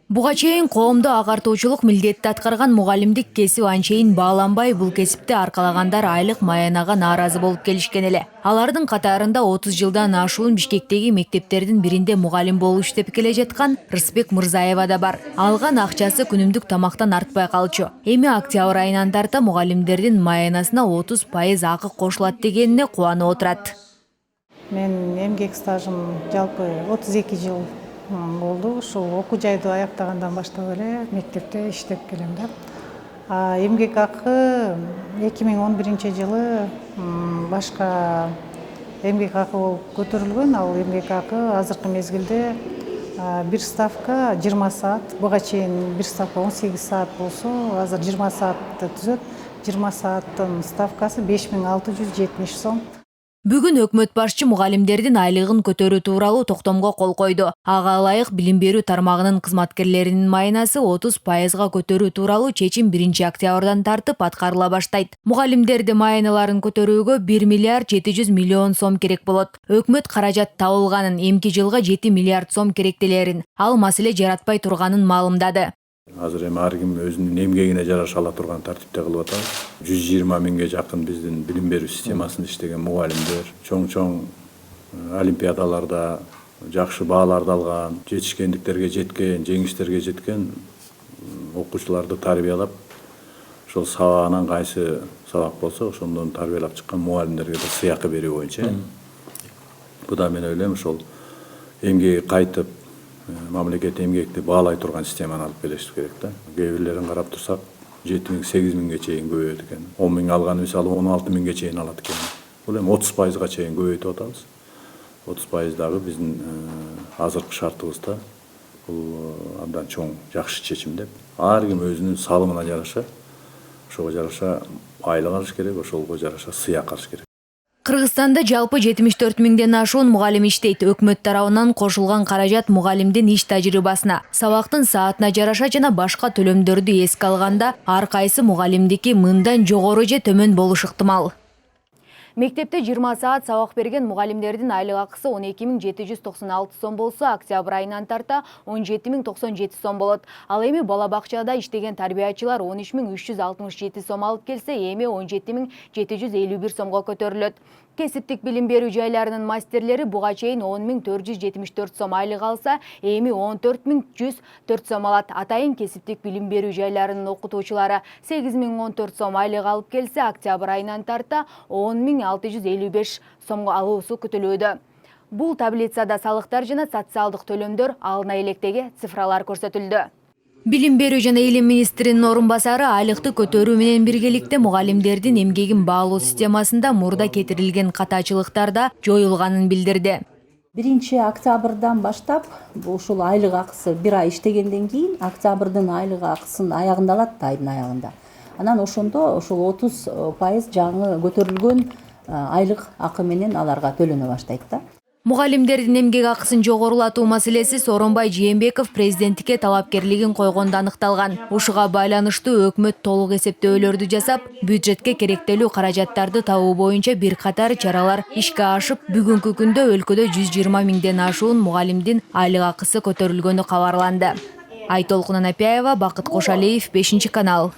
Буга чейин коомдо агартуучулук милдетти аткарган мугалимдик кесип анчейин бааланбай, бул кесипти аркалагандар айлык маянага нааразы болуп келишкен эле. Алардын катарында 30 жылдан ашуун Бишкектеги мектептердин биринде мугалим болуп иштеп келе жаткан Рысбек Мырзаева да бар. Алган акчасы күнүмдүк тамактан артпай калчу. Эми октябрь айынан тарта мугалимдердин маянасына 30% акы кошулат дегенине кубанып отурат. Мен эмгек стажым жалпы 32 жыл болду. Ушул окуу жайды аяктагандан баштап эле мектепте иштеп келем да. Эмгек акы 2011 жылы башка эмгек акы болуп көтөрүлгөн. Ал эмгек акы азыркы мезгилде бир ставка 20 саат, буга чейин бир ставка 18 саат болсо, азыр 20 саатты түзөт. 20 сааттын ставкасы 5670 сом. Бүгүн өкмөт башчы мугалимдердин айлыгын көтөрүү тууралуу токтомго кол койду. Ага ылайык билим берүү тармагынын кызматкерлеринин маянасы 30%га көтөрүү тууралуу чечим 1 октябрдан тартып аткарыла баштайт. Мугалимдерди маяналарын көтөрүүгө 1 миллиард 700 миллион сом керек болот. Өкмөт каражат табылганын, эмки жылга 7 миллиард сом керектелерин, ал маселе жаратпай турганын маалымдады. Азыр эми ар ким өзүнүн эмгегине жараша ала турган тартипте кылып атабыз. 120 миңге жакын биздин билим берүү системасында иштеген мугалимдер, чоң олимпиадаларда жакшы бааларды алган, жетишкендиктерге жеткен, жеңиштерге жеткен окуучуларды тарбиялап, ошол сабагынан кайсы сабак болсо, ошондон тарбиялап чыккан мугалимдерге да сыйакы берүү боюнча. Бу да мен ойлойм ошол эмгеги кайтып мамлекет эмгекти баалай турган системаны алып келиш керек да. Кээ бирлерин карап турсак 7 миң, 8 миңге чейин көбөйөт экен. 10 миң алган мисалы 16 миңге чейин алат экен. Бул эми 30%га чейин көбөйтүп атабыз. 30% дагы биздин азыркы шартыбызда бул абдан чоң жакшы чечим деп. Ар ким өзүнүн салымына жараша, ошого жараша айлык алыш керек, ошого жараша сыйак алыш керек. Кыргызстанда жалпы 74 миңден ашуун мугалим иштейт. Өкмөт тарабынан кошулган каражат мугалимдин иш тажрыйбасына, сабактын саатына жараша жана башка төлөмдөрдү эске алганда ар кайсы мугалимдики мындан жогору же төмөн болушу ыктымал. Мектепте 20 саат сабак берген мугалимдердин айлык акысы 12.796 сом болсо, октябрь айынан тарта 17.097 сом болот. Ал эми бала бакчада иштеген тарбиячылар 13.367 сом алып келсе, эми 17.751 сомго көтөрүлөт. Кесиптик билим берүү жайларынын мастерлери буга чейин 10.474 сом айлык алса, эми 14.104 сом алат. Атайын кесиптик билим берүү жайларынын окутуучулары 8.014 сом айлык алып келсе, октябрь айынан тарта 10.655 сомго алуусу күтүлүүдө. Бул таблицада салыктар жана социалдык төлөмдөр алына электеги цифралар көрсөтүлдү. Билим берүү жана илим министринин орун басары айлыкты көтөрүү менен биргеликте мугалимдердин эмгегин баалоо системасында мурда кетирилген катачылыктар да жоюлганын билдирди. 1 октябрдан баштап ушул айлык акысы бир ай иштегенден кийин октябрдын айлык акысын аягында алат, айдын аягында. Анан ошондо ошол 30% жаңы көтөрүлгөн айлык акы менен аларга төлөнө баштайт да. Мугалимдердин эмгек акысын жогорулатуу маселеси Сооронбай Жээнбеков президенттикке талапкерлигин койгондо аныкталган. Ушуга байланыштуу өкмөт толук эсептөөлөрдү жасап, бюджетке керектелүү каражаттарды табуу боюнча бир катар чаралар ишке ашып, бүгүнкү күндө өлкөдө 120 миңден ашуун мугалимдин айлык акысы көтөрүлгөнү кабарланды. Айтолкун Анапяева, Бакыт Кошалиев, 5 канал.